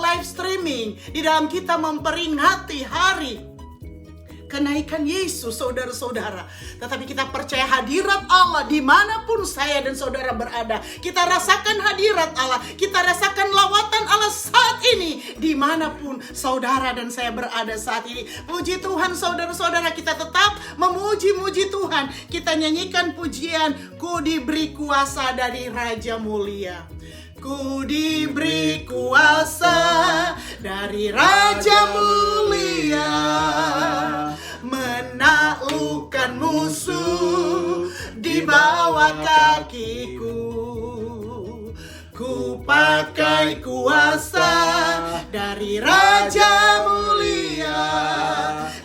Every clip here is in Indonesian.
live streaming, di dalam kita memperingati hari kenaikan Yesus, saudara-saudara. Tetapi kita percaya hadirat Allah dimanapun saya dan saudara berada. Kita rasakan hadirat Allah, kita rasakan lawatan Allah saat ini dimanapun saudara dan saya berada saat ini. Puji Tuhan saudara-saudara, kita tetap memuji-muji Tuhan. Kita nyanyikan pujian, ku diberi kuasa dari Raja Mulia. Ku diberi kuasa dari Raja Mulia, menaklukkan musuh di bawah kakiku. Ku pakai kuasa dari Raja Mulia.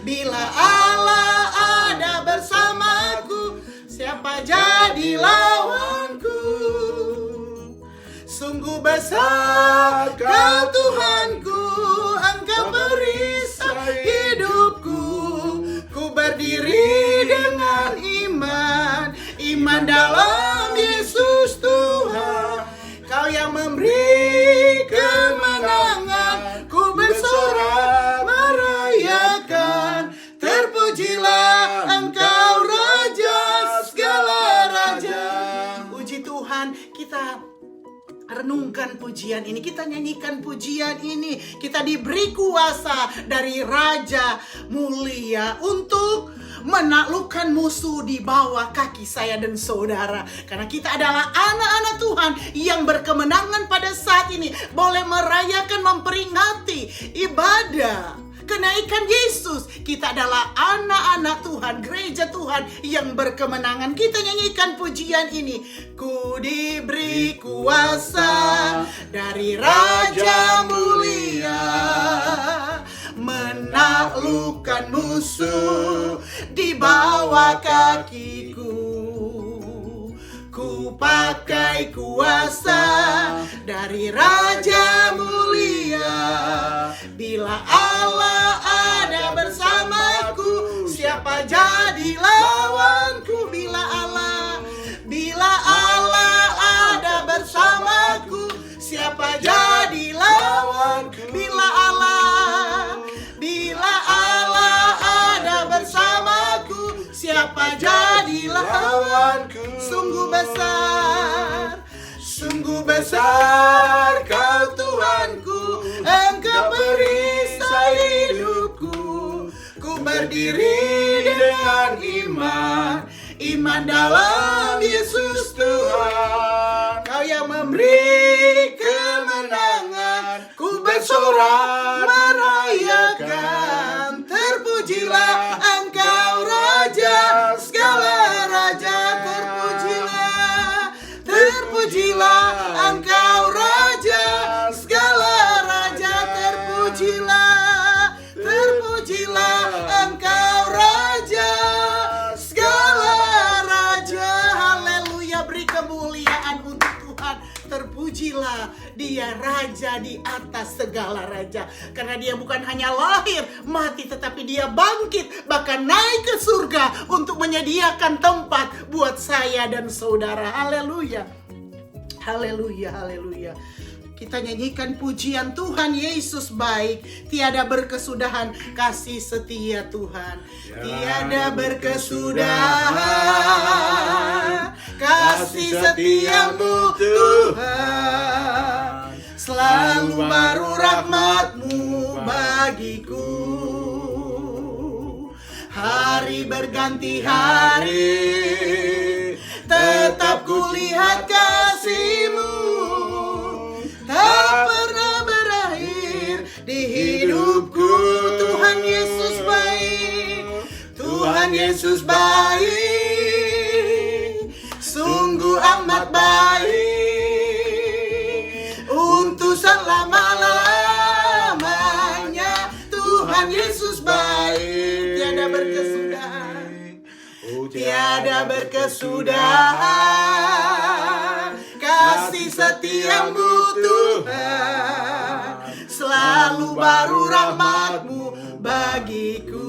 Bila Allah ada bersamaku, siapa jadi lawanku? Sungguh besar Kau Tuhanku, Engkau perisai hidupku. Ku berdiri dengan iman dalam Yesus Tuhan. Kau yang memberi kemenangan, ku bersorak merayakan. Terpujilah Engkau Raja segala raja. Puji Tuhan, kita renungkan pujian ini, kita nyanyikan pujian ini. Kita diberi kuasa dari Raja Mulia untuk menaklukkan musuh di bawah kaki saya dan saudara. Karena kita adalah anak-anak Tuhan yang berkemenangan pada saat ini, boleh merayakan, memperingati ibadah kenaikan Yesus. Kita adalah anak-anak Tuhan, gereja Tuhan yang berkemenangan. Kita nyanyikan pujian ini. Ku diberi kuasa dari Raja Mulia, menaklukkan musuh di bawah kakiku. Ku pakai kuasa dari Raja Mulia. Bila Allah ada bersamaku, siapa jadi lawanku? Bila Allah ada bersamaku, siapa jadi lawanku? Bila Allah ada bersamaku, siapa jadi lawanku? Sungguh besar Kau Tuhanku, Engkau perisai hidupku. Ku berdiri dengan iman dalam Yesus Tuhan. Kau yang memberi kemenangan, ku bersorak merayakan. Terpujilah Engkau Raja segala raja. Terpujilah Engkau Raja segala raja. Terpujilah Engkau Raja segala raja. Haleluya, beri kemuliaan untuk Tuhan. Terpujilah Dia Raja di atas segala raja. Karena Dia bukan hanya lahir, mati, tetapi Dia bangkit, bahkan naik ke surga untuk menyediakan tempat buat saya dan saudara. Haleluya. Haleluya, haleluya. Kita nyanyikan pujian, Tuhan Yesus baik, tiada berkesudahan kasih setia Tuhan. Tiada berkesudahan kasih setiamu Tuhan. Selalu baru rahmat-Mu bagiku. Hari berganti hari, tetap kulihat kasih-Mu. Tak pernah berakhir di hidupku. Tuhan Yesus baik, Tuhan Yesus baik, sungguh amat baik. Untuk selama-lamanya Tuhan Yesus baik. Tiada berkesudahan, tiada berkesudahan kasih setiamu Tuhan. Selalu baru rahmat-Mu bagiku.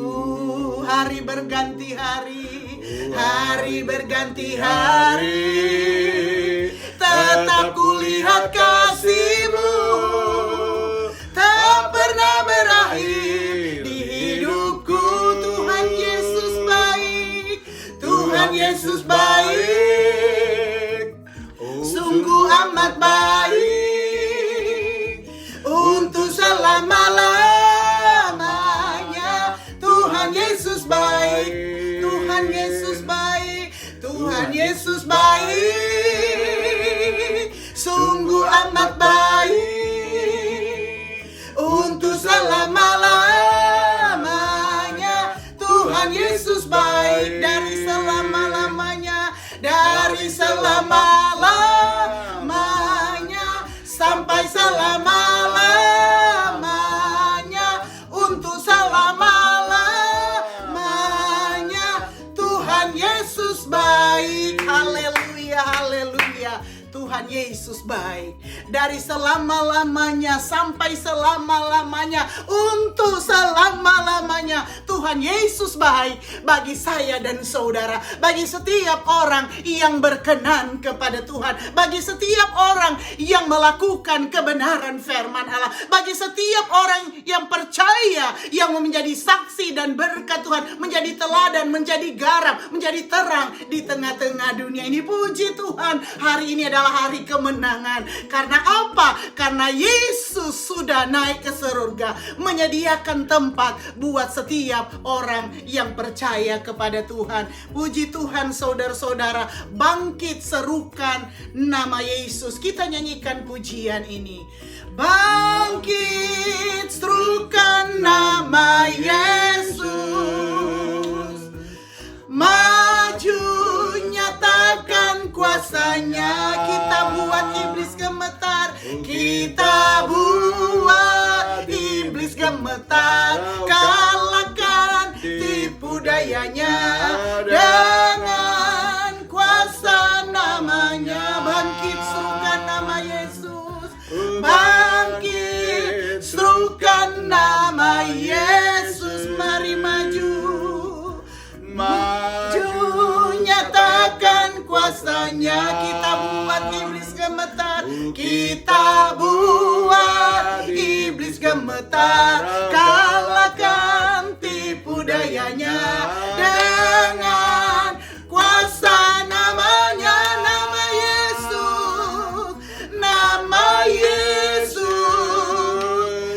Hari berganti hari, hari berganti hari, tetap kulihat kasih-Mu. amat baik. Untuk selama-lamanya Tuhan Yesus baik. Dari selama-lamanya, dari selama-lamanya sampai selama-lamanya. Untuk selama-lamanya Tuhan Yesus baik. Haleluya, haleluya. Tuhan Yesus baik. Dari selama-lamanya sampai selama-lamanya. Untuk selama-lamanya Tuhan Yesus baik. Bagi saya dan saudara, bagi setiap orang yang berkenan kepada Tuhan, bagi setiap orang yang melakukan kebenaran firman Allah, bagi setiap orang yang percaya, yang menjadi saksi dan berkat Tuhan, menjadi teladan, menjadi garam, menjadi terang di tengah-tengah dunia ini. Puji Tuhan, hari ini adalah hari kemenangan. Karena apa? Karena Yesus sudah naik ke surga, menyediakan tempat buat setiap orang yang percaya kepada Tuhan. Puji Tuhan, saudara-saudara, bangkit serukan nama Yesus. Kita nyanyikan pujian ini. Bangkit serukan nama Yesus, maju nyatakan kuasanya. Kita buat iblis gemetar, kita buat iblis gemetar. Kalahkan tipu dayanya dengan kuasa namanya. Bangkit serukan nama Yesus, bangkit serukan nama Yesus. Mari maju, maju nyatakan kuasanya. Kita buat iblis gemetar, kita buat iblis gemetar. Kalahkan tipu dayanya dengan kuasa namanya. Nama Yesus, nama Yesus,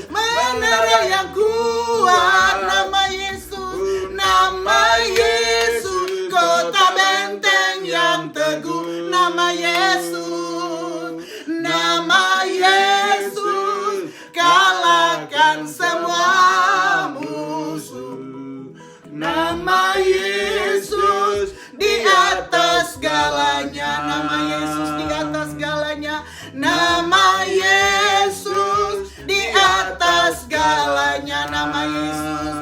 menara yang kuat. Nama Yesus, nama Yesus, kota benteng yang teguh. Nama Yesus, nama Yesus, kalahkan semua musuh. Nama Yesus di atas segalanya. Nama Yesus di atas segalanya. Nama Yesus di atas segalanya. Nama Yesus,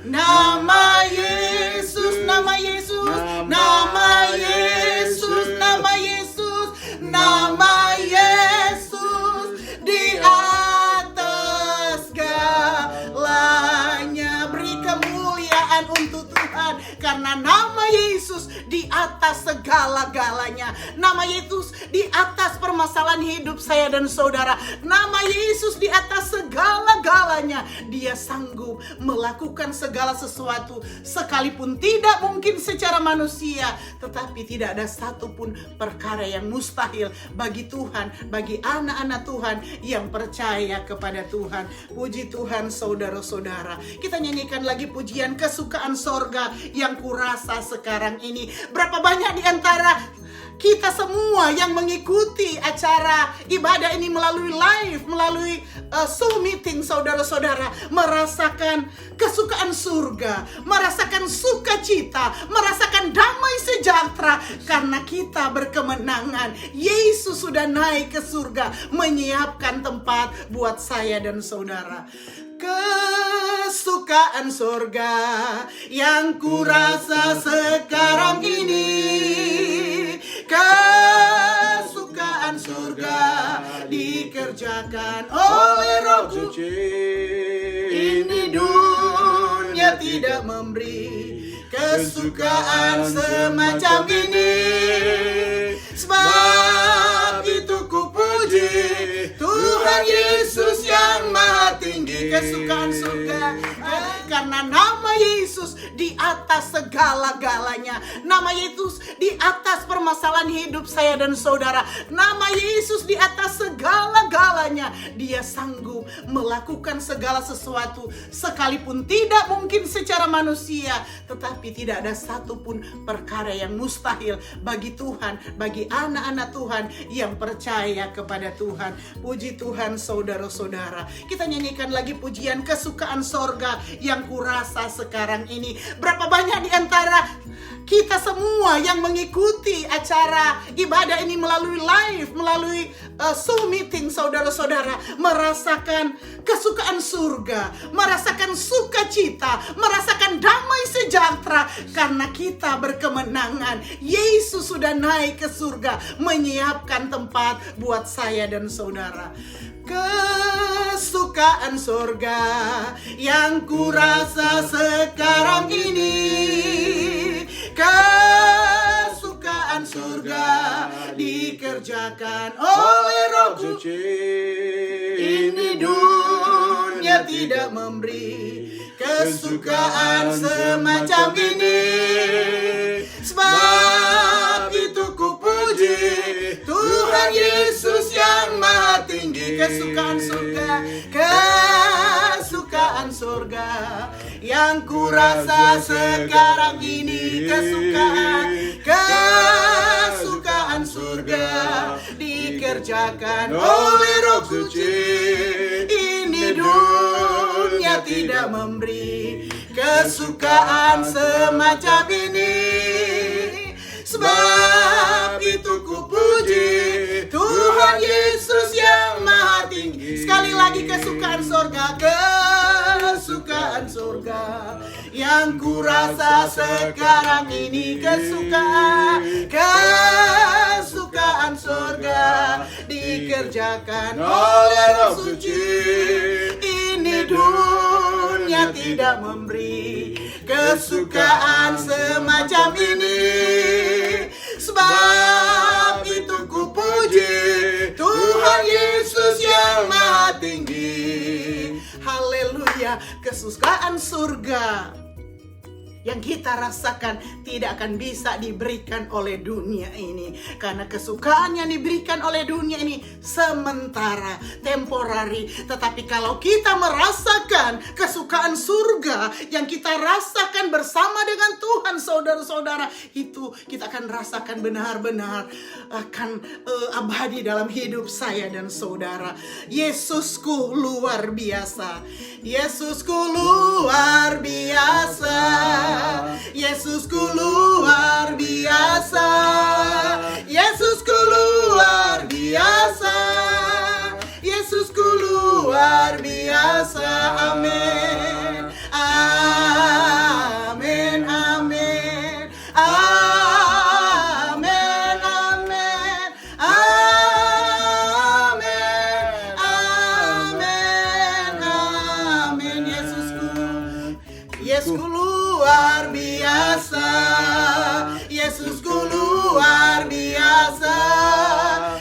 nama Yesus, nama Yesus, nama Yesus, nama Yesus, nama Yesus di atas segalanya. Beri kemuliaan untuk Tuhan, karena nama Yesus di atas segala-galanya. Nama Yesus di atas permasalahan hidup saya dan saudara. Nama Yesus di atas segala-galanya. Dia sanggup melakukan segala sesuatu, sekalipun tidak mungkin secara manusia. Tetapi tidak ada satupun perkara yang mustahil bagi Tuhan, bagi anak-anak Tuhan yang percaya kepada Tuhan. Puji Tuhan, saudara-saudara. Kita nyanyikan lagi pujian kesukaan sorga yang kurasa sekarang ini. Berapa banyak di antara kita semua yang mengikuti acara ibadah ini melalui live, melalui Zoom meeting, saudara-saudara, merasakan kesukaan surga, merasakan sukacita, merasakan damai sejahtera, karena kita berkemenangan. Yesus sudah naik ke surga, menyiapkan tempat buat saya dan saudara. Kesukaan surga yang kurasa sekarang ini, kesukaan surga dikerjakan oleh Roh Suci. Ini dunia tidak memberi kesukaan semacam ini. Sebab itu ku puji Tuhan Yesus yang maha tinggi. Kesukaan surga, karena nama Yesus di atas segala-galanya. Nama Yesus di atas permasalahan hidup saya dan saudara. Nama Yesus di atas segala-galanya. Dia sanggup melakukan segala sesuatu, sekalipun tidak mungkin secara manusia, tetapi tidak ada satupun perkara yang mustahil bagi Tuhan, bagi anak-anak Tuhan yang percaya kepada Tuhan. Puji Tuhan saudara-saudara. Kita nyanyikan lagi pujian kesukaan sorga yang kurasa sekarang ini. Berapa banyak di antara kita semua yang mengikuti acara ibadah ini melalui live, melalui Zoom meeting, saudara-saudara, merasakan kesukaan surga, merasakan sukacita, merasakan damai sejahtera, karena kita berkemenangan. Yesus sudah naik ke surga, menyiapkan tempat buat saya dan saudara. Kesukaan surga yang kurasa sekarang ini, kesukaan surga dikerjakan oleh Roh Kudus. Ini dunia tidak memberi kesukaan semacam ini, sebab itu ku puji Tuhan Yesus yang Maha Tinggi. Kesukaan surga, kesukaan surga yang kurasa sekarang ini, kesukaan surga dikerjakan oleh Roh Kudus. Ini dunia tidak memberi kesukaan semacam ini, sebab itu ku puji Tuhan Yesus yang Maha Tinggi. Sekali lagi, kesukaan surga, kesukaan surga yang kurasa sekarang ini, kesukaan surga dikerjakan oleh Roh Suci. Ini dunia tidak memberi kesukaan semacam ini, sebab itu ku puji Tuhan Yesus yang Maha Tinggi. Haleluya. Kesukaan surga yang kita rasakan tidak akan bisa diberikan oleh dunia ini, karena kesukaan yang diberikan oleh dunia ini sementara, temporary. Tetapi kalau kita merasakan kesukaan surga yang kita rasakan bersama dengan Tuhan, saudara-saudara, itu kita akan rasakan benar-benar akan abadi dalam hidup saya dan saudara. Yesusku luar biasa, Yesusku luar biasa, Yesusku luar biasa, Yesusku luar biasa, Yesusku luar biasa. Amin, amin, amin, amin, amin, amin, amin, amin. Yesusku luar biasa, Yesusku luar biasa,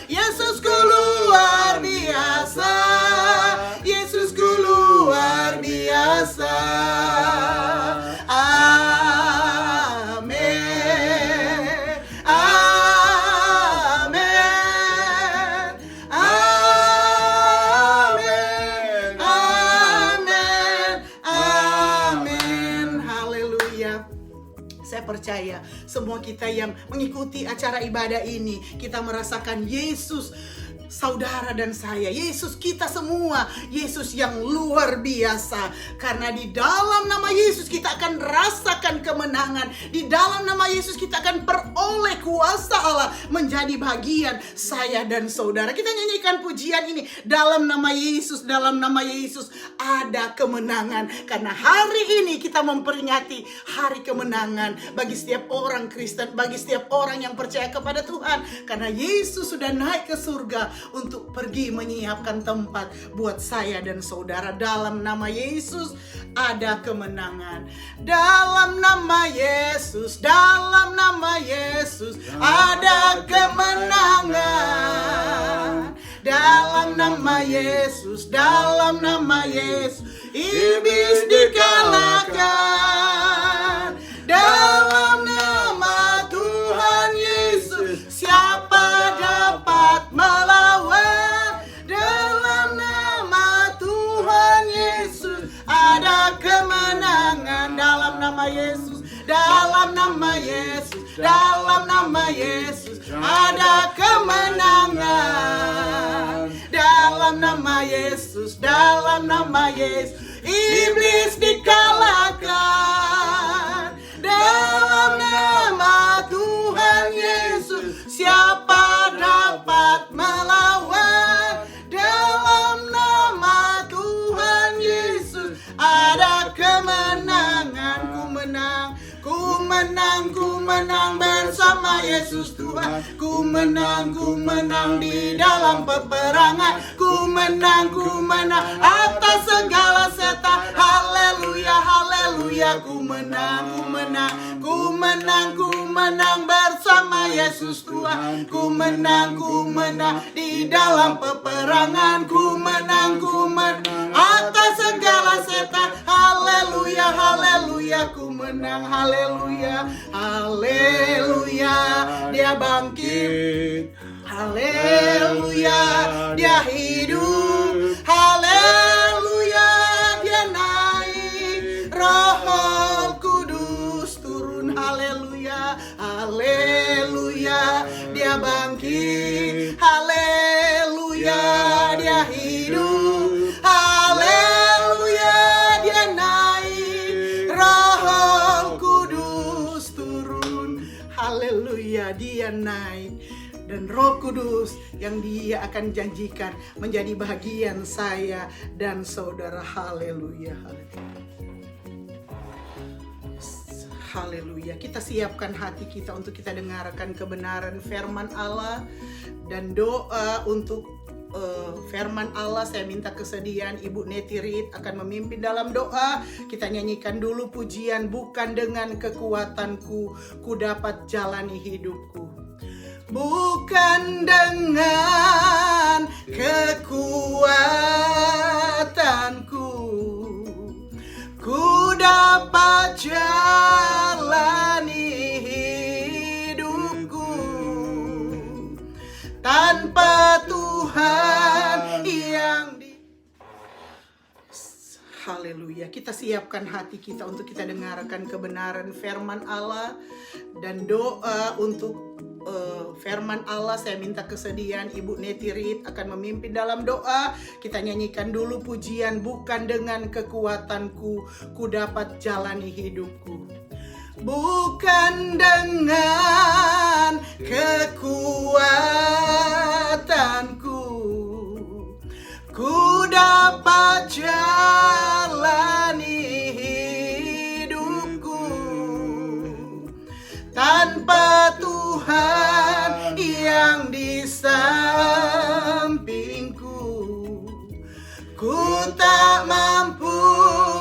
Yesusku luar biasa, Yesusku luar biasa. Amin, amin, amin, amin, amin. Haleluya. Saya percaya semua kita yang mengikuti acara ibadah ini, kita merasakan Yesus, saudara dan saya, Yesus kita semua, Yesus yang luar biasa. Karena di dalam nama Yesus kita akan rasakan kemenangan. Di dalam nama Yesus kita akan peroleh kuasa Allah menjadi bagian saya dan saudara. Kita nyanyikan pujian ini, dalam nama Yesus, dalam nama Yesus ada kemenangan. Karena hari ini kita memperingati hari kemenangan bagi setiap orang Kristen, bagi setiap orang yang percaya kepada Tuhan. Karena Yesus sudah naik ke surga untuk pergi menyiapkan tempat buat saya dan saudara. Dalam nama Yesus ada kemenangan. Dalam nama Yesus, dalam nama Yesus ada kemenangan. Dalam nama Yesus, dalam nama Yesus iblis dikalahkan. Dalam nama Tuhan Yesus siapa dapat melawan? Dalam nama nama Yesus, dalam nama Yesus, dalam nama Yesus ada kemenangan. Dalam nama Yesus, dalam nama Yesus iblis dikalahkan. Dalam nama Tuhan Yesus siapa dapat melawan? Dalam nama Tuhan Yesus ada kemenangan. Ku menang bersama Yesus Tuhan. Ku menang di dalam peperangan. Ku menang atas segala setan. Haleluya, haleluya. Ku menang bersama Yesus Tuhan. Ku menang di dalam peperangan. Ku menang atas segala setan. Haleluya, haleluya. Ku menang, haleluya, haleluya. Dia bangkit, haleluya. Dia hidup, haleluya. Dia naik, Roh Kudus turun, haleluya, haleluya. Dia bangkit, haleluya. Dia hidup, haleluya. Dia naik, Roh Kudus turun, haleluya. Dia naik, dan Roh Kudus yang Dia akan janjikan menjadi bagian saya dan saudara. Haleluya, haleluya. Kita siapkan hati kita untuk kita dengarkan kebenaran firman Allah dan doa untuk firman Allah. Saya minta kesediaan Ibu Neti Reed akan memimpin dalam doa. Kita nyanyikan dulu pujian, bukan dengan kekuatanku ku dapat jalani hidupku. Bukan dengan kekuatanku ku dapat jalani hidupku, tanpa Tuhan yang haleluya. Kita siapkan hati kita untuk kita dengarkan kebenaran firman Allah dan doa untuk firman Allah. Saya minta kesediaan Ibu Neti Reed akan memimpin dalam doa. Kita nyanyikan dulu pujian, bukan dengan kekuatanku ku dapat jalani hidupku. Bukan dengan kekuatanku ku dapat jalani hidupku, tanpa Tuhan yang di sampingku. Ku tak mampu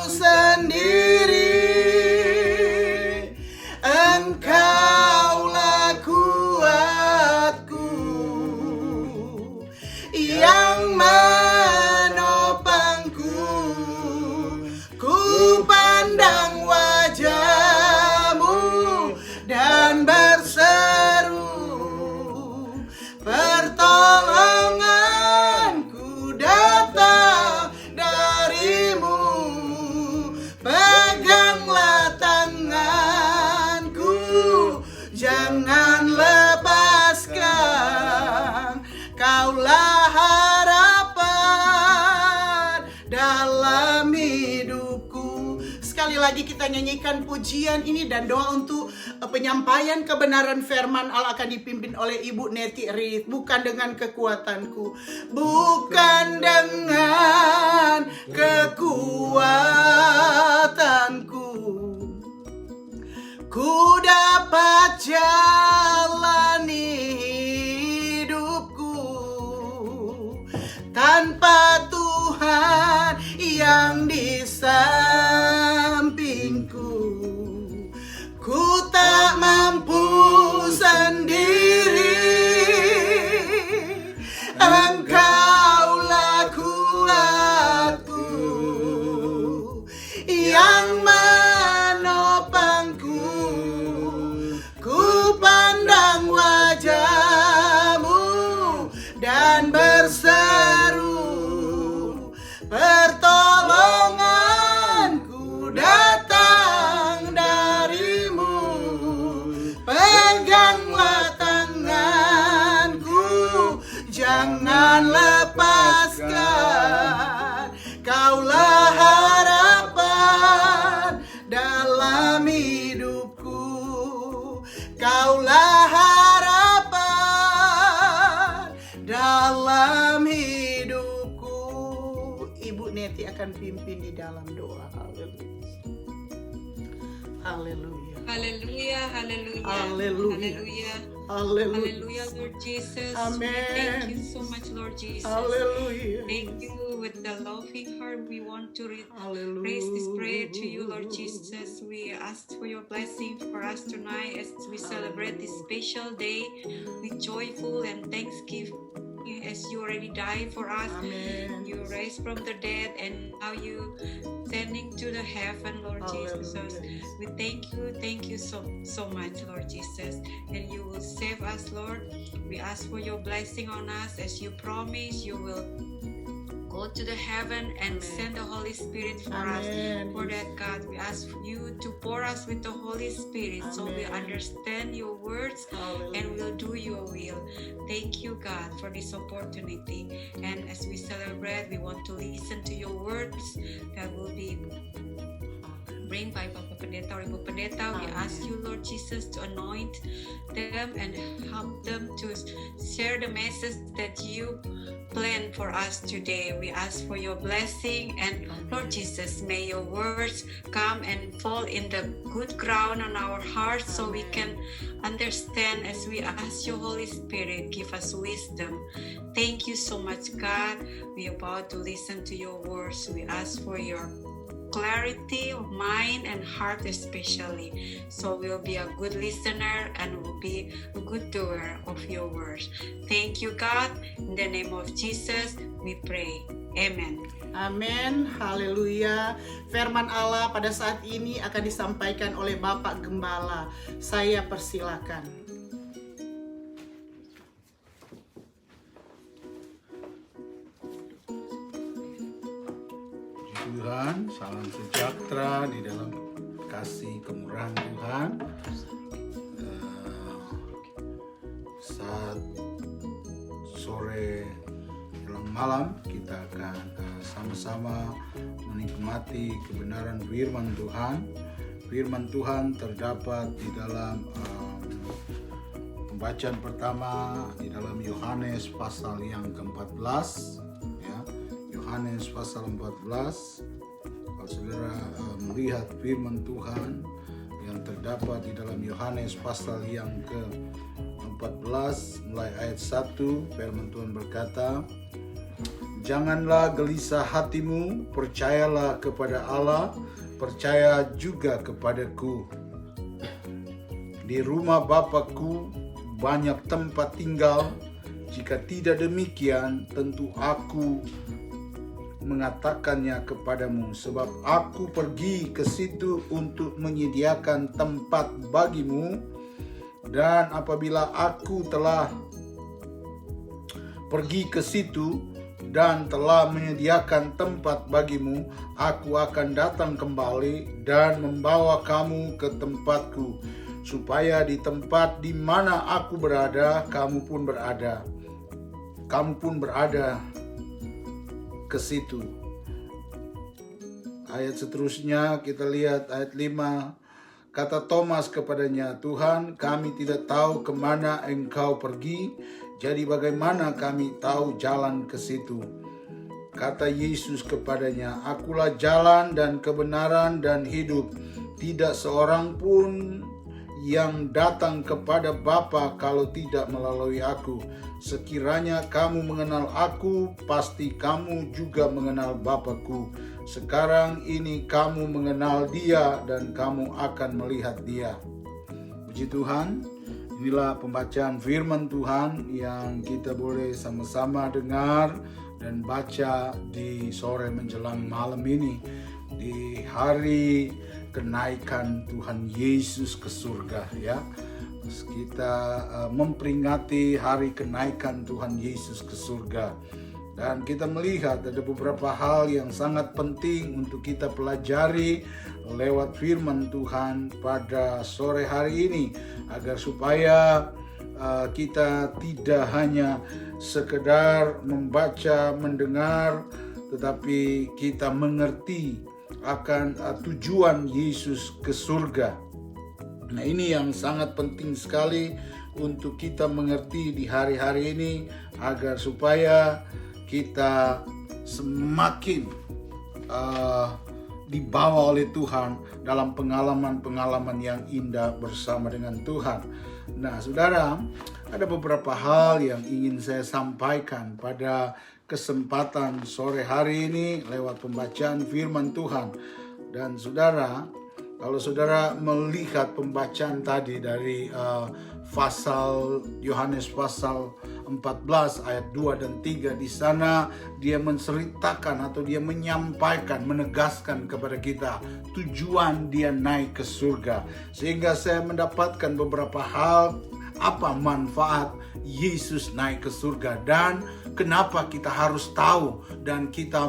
sendiri, Engkaulah kuatku yang menopangku. Ku pandang wajah-Mu dan berseru, pertolonganku datang dari-Mu. Peganglah tanganku, jangan lepaskan. Kaulah harapan dalam hidupku. Sekali lagi kita nyanyikan pujian ini dan doa untuk penyampaian kebenaran firman Allah akan dipimpin oleh Ibu Neti Reed. Bukan dengan kekuatanku, bukan dengan kekuatanku ku dapat jalani hidupku, tanpa Tuhan yang di sampingku. Ku tak mampu sendiri, Engkaulah kuatku yang menopangku. Ku pandang wajah-Mu dan berseru, pertolongan Neti akan pimpin di dalam doa. Haleluya. Haleluya, haleluya, Haleluya. haleluya, Haleluya. haleluya, Lord Jesus. Amen. We thank you so much, Lord Jesus. Haleluya. Thank you with the loving heart. We want to Haleluya. raise this prayer to you, Lord Jesus. We ask for your blessing for us tonight as we celebrate this special day with joyful and thanksgiving. As you already died for us, Amen. you raised from the dead, and now you sending to the heaven, Lord Jesus. Hallelujah. We thank you so much, Lord Jesus, and you will save us, Lord. We ask for your blessing on us, as you promise you will go to the heaven and Amen. send the Holy Spirit for us. Amen. For that, God, we ask you to pour us with the Holy Spirit, so we Amen. understand your words and will do your will. Thank you, God, for this opportunity. And as we celebrate, we want to listen to your words that will be bring by Bapak Pendeta or Ibu Pendeta. We ask you, Lord Jesus, to anoint them and help them to share the message that you plan for us today. We ask for your blessing, and Lord Jesus, may your words come and fall in the good ground on our hearts, so we can understand as we ask your Holy Spirit, give us wisdom. Thank you so much, God. We are about to listen to your words. We ask for your clarity of mind and heart especially, so we'll be a good listener and will be a good doer of your words. Thank you, God. In the name of Jesus we pray, amen. Amin, haleluya. Firman Allah pada saat ini akan disampaikan oleh Bapak Gembala. Saya persilakan. Tuhan, salam sejahtera di dalam kasih kemurahan Tuhan. Saat sore menjelang malam kita akan sama-sama menikmati kebenaran firman Tuhan. Firman Tuhan terdapat di dalam pembacaan pertama di dalam Yohanes pasal yang ke-14. Yohanes pasal 14. Kalau saudara melihat firman Tuhan yang terdapat di dalam Yohanes pasal yang ke-14 mulai ayat 1, firman Tuhan berkata, "Janganlah gelisah hatimu, percayalah kepada Allah, percaya juga kepadaku. Di rumah Bapa-Ku banyak tempat tinggal. Jika tidak demikian, tentu Aku mengatakannya kepadamu, sebab Aku pergi ke situ untuk menyediakan tempat bagimu. Dan apabila Aku telah pergi ke situ dan telah menyediakan tempat bagimu, Aku akan datang kembali dan membawa kamu ke tempatku, supaya di tempat di mana Aku berada, kamu pun berada ke situ." Ayat seterusnya kita lihat ayat 5. Kata Thomas kepadanya, "Tuhan, kami tidak tahu kemana Engkau pergi, jadi bagaimana kami tahu jalan ke situ?" Kata Yesus kepadanya, "Akulah jalan dan kebenaran dan hidup. Tidak seorang pun yang datang kepada Bapa kalau tidak melalui Aku. Sekiranya kamu mengenal Aku, pasti kamu juga mengenal Bapa-Ku. Sekarang ini kamu mengenal Dia dan kamu akan melihat Dia." Puji Tuhan, inilah pembacaan firman Tuhan yang kita boleh sama-sama dengar dan baca di sore menjelang malam ini, di hari kenaikan Tuhan Yesus ke surga, ya. Kita memperingati hari kenaikan Tuhan Yesus ke surga, dan kita melihat ada beberapa hal yang sangat penting untuk kita pelajari lewat firman Tuhan pada sore hari ini, agar supaya kita tidak hanya sekedar membaca, mendengar, tetapi kita mengerti akan tujuan Yesus ke surga. Nah, ini yang sangat penting sekali untuk kita mengerti di hari-hari ini, agar supaya kita semakin dibawa oleh Tuhan dalam pengalaman-pengalaman yang indah bersama dengan Tuhan. Nah, saudara, ada beberapa hal yang ingin saya sampaikan pada kesempatan sore hari ini lewat pembacaan firman Tuhan. Dan saudara, kalau saudara melihat pembacaan tadi dari Yohanes pasal 14 ayat 2 dan 3, di sana dia menceritakan atau dia menyampaikan, menegaskan kepada kita tujuan dia naik ke surga. Sehingga saya mendapatkan beberapa hal, apa manfaat Yesus naik ke surga dan kenapa kita harus tahu dan kita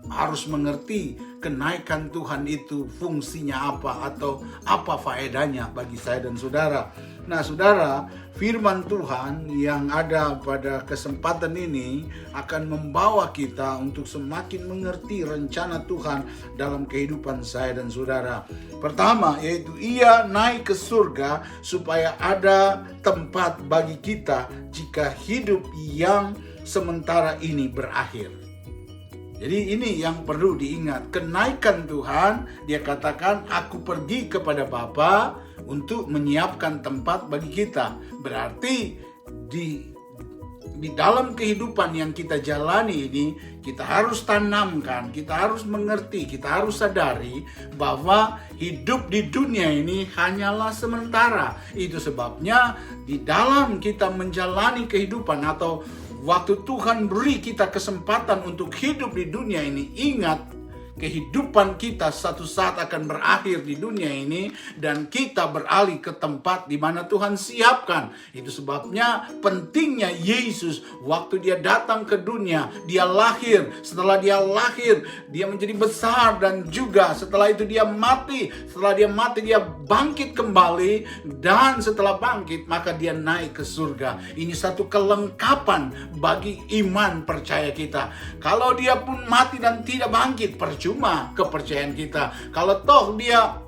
harus mengerti kenaikan Tuhan itu fungsinya apa atau apa faedahnya bagi saya dan saudara. Nah, saudara, firman Tuhan yang ada pada kesempatan ini akan membawa kita untuk semakin mengerti rencana Tuhan dalam kehidupan saya dan saudara. Pertama, yaitu ia naik ke surga supaya ada tempat bagi kita jika hidup yang sementara ini berakhir. Jadi ini yang perlu diingat. Kenaikan Tuhan, dia katakan, aku pergi kepada Bapa untuk menyiapkan tempat bagi kita. Berarti di dalam kehidupan yang kita jalani ini, kita harus tanamkan, kita harus mengerti, kita harus sadari bahwa hidup di dunia ini hanyalah sementara. Itu sebabnya di dalam kita menjalani kehidupan atau waktu Tuhan beri kita kesempatan untuk hidup di dunia ini, ingat, kehidupan kita satu saat akan berakhir di dunia ini dan kita beralih ke tempat di mana Tuhan siapkan. Itu sebabnya pentingnya Yesus waktu dia datang ke dunia, dia lahir. Setelah dia lahir, dia menjadi besar dan juga setelah itu dia mati. Setelah dia mati, dia bangkit kembali dan setelah bangkit maka dia naik ke surga. Ini satu kelengkapan bagi iman percaya kita. Kalau dia pun mati dan tidak bangkit, cuma kepercayaan kita. Kalau toh dia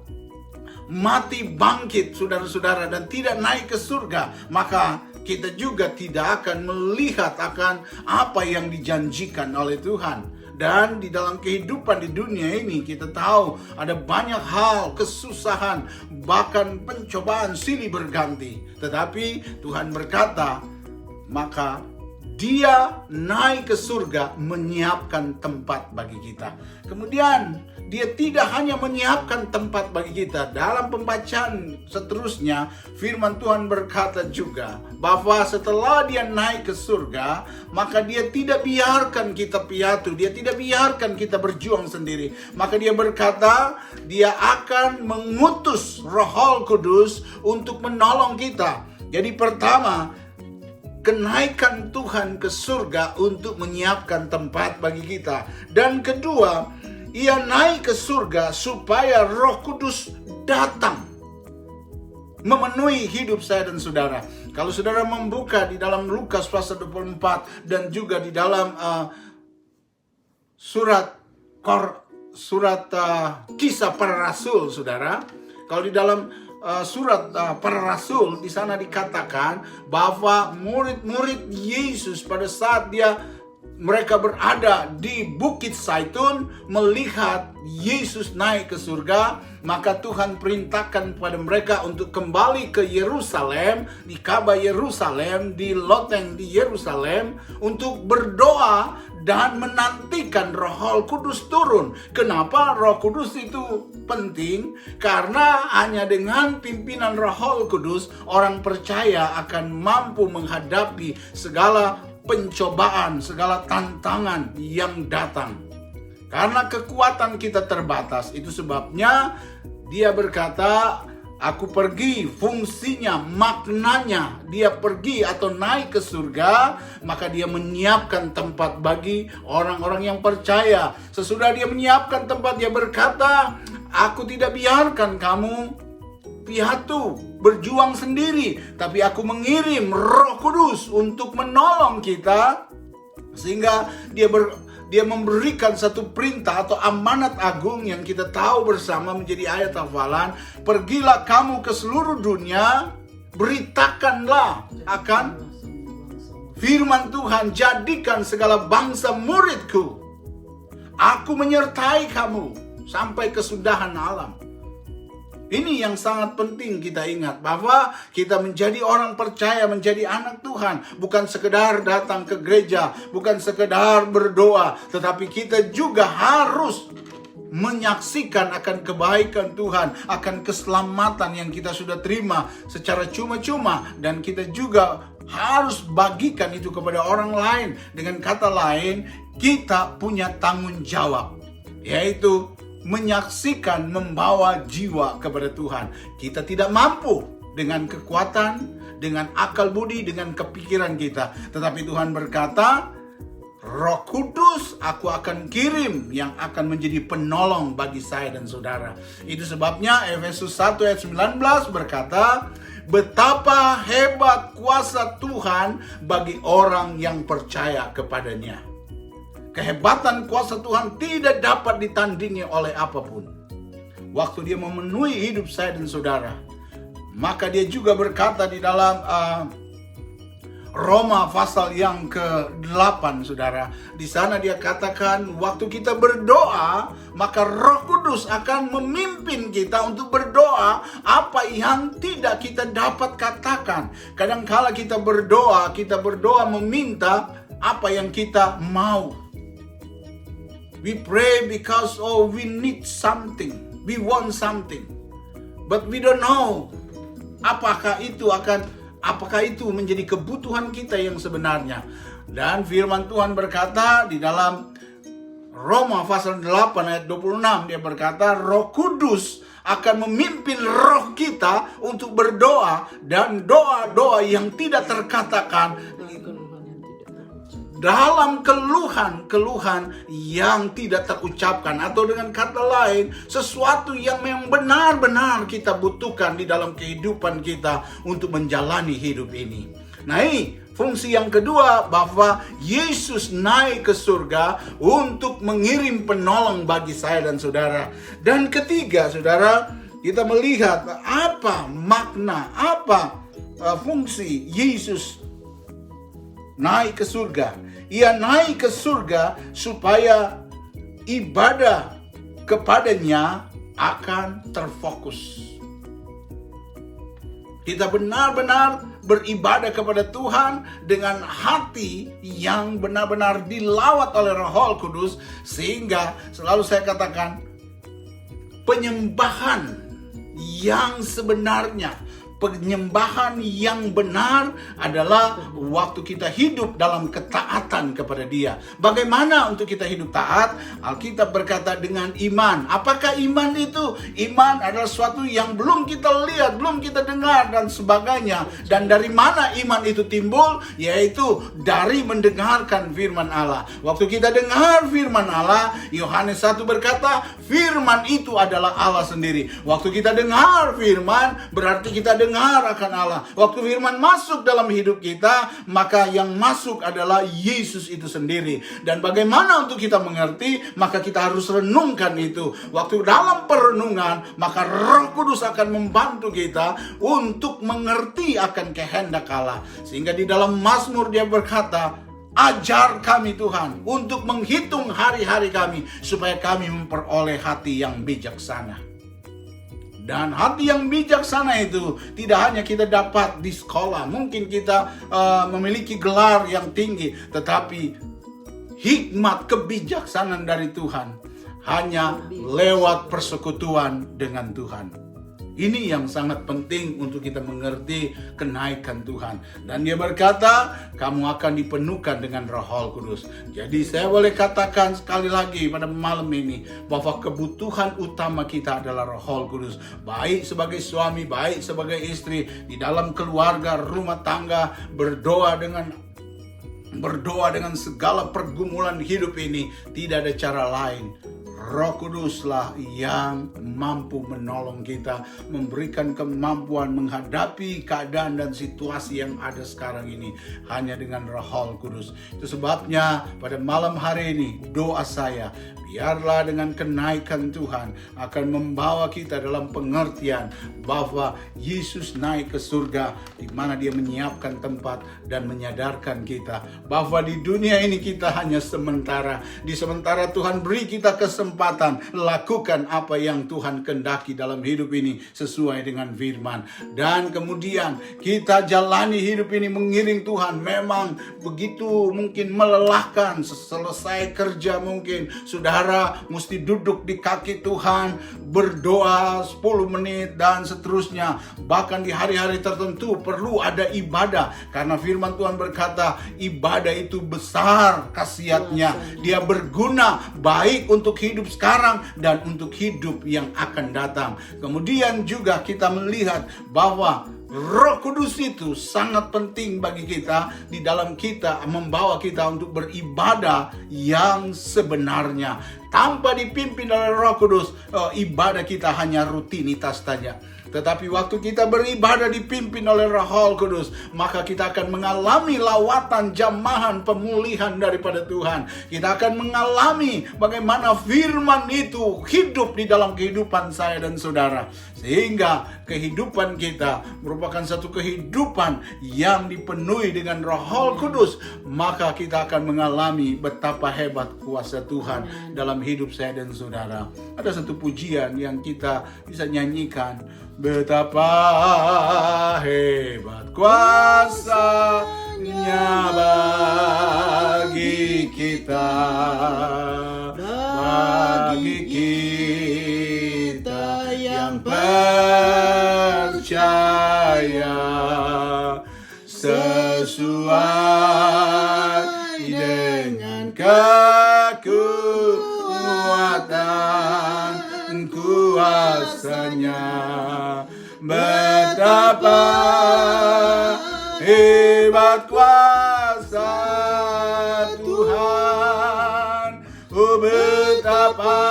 mati bangkit, saudara-saudara, dan tidak naik ke surga, maka kita juga tidak akan melihat akan apa yang dijanjikan oleh Tuhan. Dan di dalam kehidupan di dunia ini kita tahu ada banyak hal, kesusahan, bahkan pencobaan silih berganti. Tetapi Tuhan berkata, maka dia naik ke surga menyiapkan tempat bagi kita. Kemudian dia tidak hanya menyiapkan tempat bagi kita. Dalam pembacaan seterusnya firman Tuhan berkata juga bahwa setelah dia naik ke surga, maka dia tidak biarkan kita piatu, dia tidak biarkan kita berjuang sendiri. Maka dia berkata dia akan mengutus Roh Kudus untuk menolong kita. Jadi pertama, kenaikan Tuhan ke surga untuk menyiapkan tempat bagi kita. Dan kedua, ia naik ke surga supaya Roh Kudus datang memenuhi hidup saya dan saudara. Kalau saudara membuka di dalam Lukas pasal 24 dan juga di dalam surat Kisah Para Rasul, saudara, kalau di dalam surat para rasul, di sana dikatakan bahwa murid-murid Yesus pada saat mereka berada di Bukit Zaitun melihat Yesus naik ke surga, maka Tuhan perintahkan kepada mereka untuk kembali ke Yerusalem, di Ka'bah Yerusalem, di loteng di Yerusalem, untuk berdoa dan menantikan Roh Kudus turun. Kenapa Roh Kudus itu penting? Karena hanya dengan pimpinan Roh Kudus orang percaya akan mampu menghadapi segala pencobaan, segala tantangan yang datang. Karena kekuatan kita terbatas, itu sebabnya dia berkata, aku pergi, fungsinya, maknanya, dia pergi atau naik ke surga, maka dia menyiapkan tempat bagi orang-orang yang percaya. Sesudah dia menyiapkan tempat, dia berkata, aku tidak biarkan kamu piatu, berjuang sendiri, tapi aku mengirim Roh Kudus untuk menolong kita, sehingga dia memberikan satu perintah atau amanat agung yang kita tahu bersama menjadi ayat hafalan. Pergilah kamu ke seluruh dunia, beritakanlah akan firman Tuhan, jadikan segala bangsa muridku. Aku menyertai kamu sampai kesudahan alam. Ini yang sangat penting kita ingat, bahwa kita menjadi orang percaya, menjadi anak Tuhan, bukan sekedar datang ke gereja, bukan sekedar berdoa, tetapi kita juga harus menyaksikan akan kebaikan Tuhan, akan keselamatan yang kita sudah terima secara cuma-cuma, dan kita juga harus bagikan itu kepada orang lain. Dengan kata lain, kita punya tanggung jawab, yaitu menyaksikan, membawa jiwa kepada Tuhan. Kita tidak mampu dengan kekuatan, dengan akal budi, dengan kepikiran kita. Tetapi Tuhan berkata, Roh Kudus aku akan kirim yang akan menjadi penolong bagi saya dan saudara. Itu sebabnya Efesus 1 ayat 19 berkata, betapa hebat kuasa Tuhan bagi orang yang percaya kepadanya. Kehebatan kuasa Tuhan tidak dapat ditandingi oleh apapun. Waktu dia memenuhi hidup saya dan saudara, maka dia juga berkata di dalam Roma pasal yang ke-8, saudara. Di sana dia katakan, waktu kita berdoa, maka Roh Kudus akan memimpin kita untuk berdoa apa yang tidak kita dapat katakan. Kadangkala kita berdoa meminta apa yang kita mau. We pray because we need something, we want something, but we don't know apakah itu menjadi kebutuhan kita yang sebenarnya. Dan firman Tuhan berkata di dalam Roma pasal 8 ayat 26, dia berkata, Roh Kudus akan memimpin roh kita untuk berdoa, dan doa-doa yang tidak terkatakan dalam keluhan yang tidak terucapkan, atau dengan kata lain, sesuatu yang memang benar-benar kita butuhkan di dalam kehidupan kita untuk menjalani hidup ini. Nah, ini fungsi yang kedua, bahwa Yesus naik ke surga untuk mengirim penolong bagi saya dan saudara. Dan ketiga, saudara, kita melihat apa makna, fungsi Yesus naik ke surga. Ia naik ke surga supaya ibadah kepadanya akan terfokus. Kita benar-benar beribadah kepada Tuhan dengan hati yang benar-benar dilawat oleh Roh Kudus, sehingga selalu saya katakan, penyembahan yang sebenarnya, penyembahan yang benar adalah waktu kita hidup dalam ketaatan kepada Dia. Bagaimana untuk kita hidup taat? Alkitab berkata dengan iman. Apakah iman itu? Iman adalah sesuatu yang belum kita lihat, belum kita dengar dan sebagainya. Dan dari mana iman itu timbul? Yaitu dari mendengarkan firman Allah. Waktu kita dengar firman Allah, Yohanes 1 berkata, firman itu adalah Allah sendiri. Waktu kita dengar firman, berarti kita dengar akan Allah. Waktu firman masuk dalam hidup kita, maka yang masuk adalah Yesus itu sendiri. Dan bagaimana untuk kita mengerti? Maka kita harus renungkan itu. Waktu dalam perenungan, maka Roh Kudus akan membantu kita untuk mengerti akan kehendak Allah. Sehingga di dalam Mazmur dia berkata, ajar kami Tuhan untuk menghitung hari-hari kami, supaya kami memperoleh hati yang bijaksana. Dan hati yang bijaksana itu tidak hanya kita dapat di sekolah, mungkin kita memiliki gelar yang tinggi, tetapi hikmat kebijaksanaan dari Tuhan hanya lewat persekutuan dengan Tuhan. Ini yang sangat penting untuk kita mengerti kenaikan Tuhan. Dan dia berkata, kamu akan dipenuhkan dengan Roh Kudus. Jadi saya boleh katakan sekali lagi pada malam ini, bahwa kebutuhan utama kita adalah Roh Kudus. Baik sebagai suami, baik sebagai istri, di dalam keluarga, rumah tangga, berdoa dengan segala pergumulan hidup ini. Tidak ada cara lain. Roh Kuduslah yang mampu menolong kita, memberikan kemampuan menghadapi keadaan dan situasi yang ada sekarang ini hanya dengan Roh Kudus. Itu sebabnya pada malam hari ini doa saya, biarlah dengan kenaikan Tuhan akan membawa kita dalam pengertian bahwa Yesus naik ke surga, di mana Dia menyiapkan tempat dan menyadarkan kita bahwa di dunia ini kita hanya sementara. Di sementara Tuhan beri kita kesempatan lakukan apa yang Tuhan kehendaki dalam hidup ini sesuai dengan firman. Dan kemudian kita jalani hidup ini mengiring Tuhan. Memang begitu mungkin melelahkan, selesai kerja mungkin saudara mesti duduk di kaki Tuhan, berdoa 10 menit dan seterusnya. Bahkan di hari-hari tertentu perlu ada ibadah, karena firman Tuhan berkata ibadah itu besar khasiatnya. Dia berguna baik untuk hidup sekarang dan untuk hidup yang akan datang. Kemudian juga kita melihat bahwa Roh Kudus itu sangat penting bagi kita, di dalam kita membawa kita untuk beribadah yang sebenarnya. Tanpa dipimpin oleh Roh Kudus, ibadah kita hanya rutinitas saja. Tetapi waktu kita beribadah dipimpin oleh Roh Kudus, maka kita akan mengalami lawatan, jamahan, pemulihan daripada Tuhan. Kita akan mengalami bagaimana firman itu hidup di dalam kehidupan saya dan saudara. Sehingga kehidupan kita merupakan satu kehidupan yang dipenuhi dengan Roh Kudus. Maka kita akan mengalami betapa hebat kuasa Tuhan dalam hidup saya dan saudara. Ada satu pujian yang kita bisa nyanyikan. Betapa hebat kuasa-Nya bagi kita, bagi kita yang percaya, sesuai dengan kekuatan kuasa-Nya. Betapa hebat kuasa Tuhan, oh betapa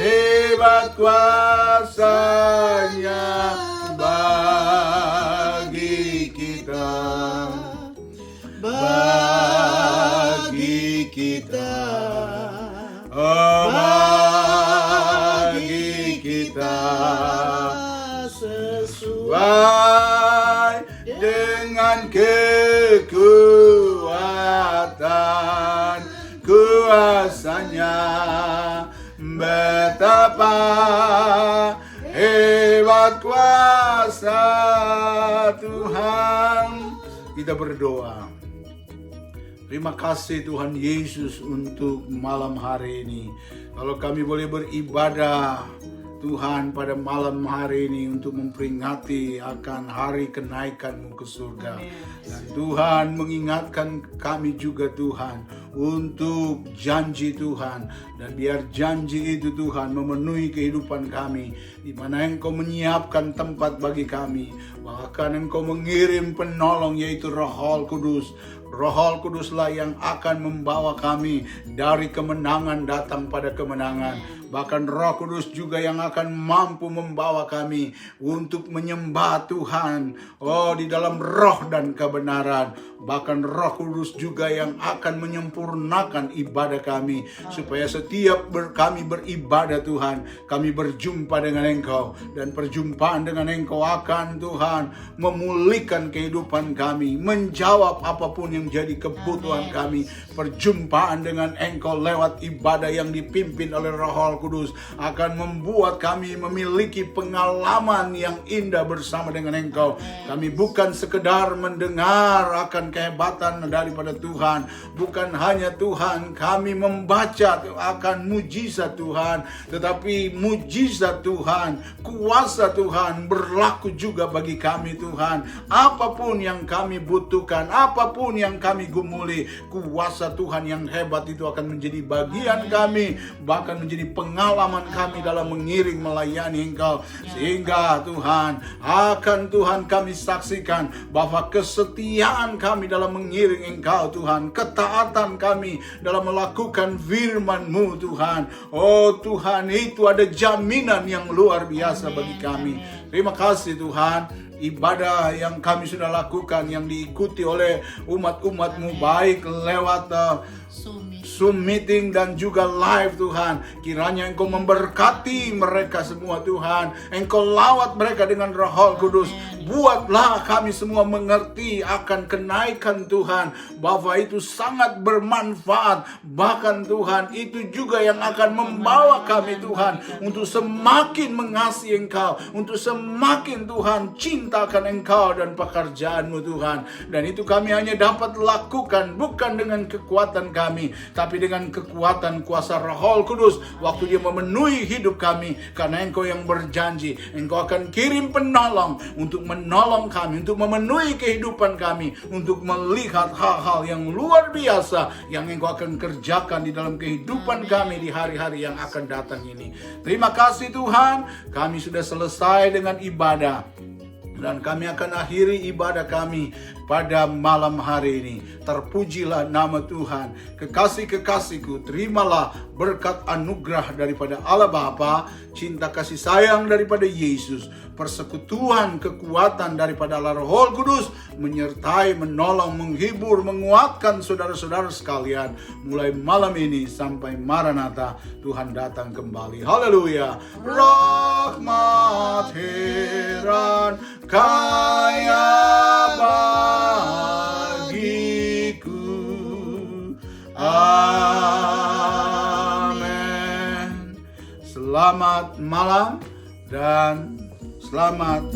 hebat kuasa-Nya bagi kita, bagi kita, oh bagi kita, sesuai dengan kekuatan kuasa-Nya. Betapa hebat kuasa Tuhan. Kita berdoa. Terima kasih Tuhan Yesus untuk malam hari ini. Kalau kami boleh beribadah Tuhan pada malam hari ini untuk memperingati akan hari kenaikan-Mu ke surga. Dan Tuhan mengingatkan kami juga Tuhan untuk janji Tuhan. Dan biar janji itu Tuhan memenuhi kehidupan kami, di mana Engkau menyiapkan tempat bagi kami. Bahkan Engkau mengirim penolong, yaitu Roh Kudus. Roh Kuduslah yang akan membawa kami dari kemenangan datang pada kemenangan. Bahkan Roh Kudus juga yang akan mampu membawa kami untuk menyembah Tuhan, di dalam roh dan kebenaran. Bahkan Roh Kudus juga yang akan menyempurnakan ibadah kami, supaya setiap kami beribadah Tuhan, kami berjumpa dengan Engkau. Dan perjumpaan dengan Engkau akan Tuhan memulihkan kehidupan kami, menjawab apapun yang jadi kebutuhan kami. Perjumpaan dengan Engkau lewat ibadah yang dipimpin oleh Roh Kudus akan membuat kami memiliki pengalaman yang indah bersama dengan Engkau. Kami bukan sekedar mendengar akan kehebatan daripada Tuhan, bukan hanya Tuhan kami membaca akan mujizat Tuhan, tetapi mujizat Tuhan, kuasa Tuhan berlaku juga bagi kami Tuhan. Apapun yang kami butuhkan, apapun yang kami gumuli, kuasa Tuhan yang hebat itu akan menjadi bagian kami, bahkan menjadi pengalaman kami dalam mengiring melayani Engkau. Sehingga Tuhan, akan Tuhan kami saksikan bahwa kesetiaan kami dalam mengiring Engkau Tuhan, ketaatan kami dalam melakukan firman-Mu Tuhan. Oh Tuhan, itu ada jaminan yang luar biasa bagi kami. Terima kasih Tuhan. Ibadah yang kami sudah lakukan, yang diikuti oleh umat-umat-Mu, baik lewat Zoom meeting dan juga live Tuhan. Kiranya Engkau memberkati mereka semua Tuhan. Engkau lawat mereka dengan Roh Kudus. Buatlah kami semua mengerti akan kenaikan Tuhan, bahwa itu sangat bermanfaat. Bahkan Tuhan, itu juga yang akan membawa kami Tuhan untuk semakin mengasihi Engkau, untuk semakin Tuhan cintakan Engkau dan pekerjaan-Mu Tuhan. Dan itu kami hanya dapat lakukan bukan dengan kekuatan kami, tapi dengan kekuatan kuasa Roh Kudus waktu Dia memenuhi hidup kami. Karena Engkau yang berjanji, Engkau akan kirim penolong untuk menolong kami, untuk memenuhi kehidupan kami, untuk melihat hal-hal yang luar biasa yang Engkau akan kerjakan di dalam kehidupan kami di hari-hari yang akan datang ini. Terima kasih Tuhan, kami sudah selesai dengan ibadah. Dan kami akan akhiri ibadah kami pada malam hari ini. Terpujilah nama Tuhan. Kekasih-kekasihku, terimalah berkat anugerah daripada Allah Bapa, cinta kasih sayang daripada Yesus, persekutuan kekuatan daripada Allah Roh Kudus, menyertai, menolong, menghibur, menguatkan saudara-saudara sekalian, mulai malam ini sampai Maranatha Tuhan datang kembali. Haleluya. Rahmat heran kaya bagiku. Amin. Selamat malam dan selamat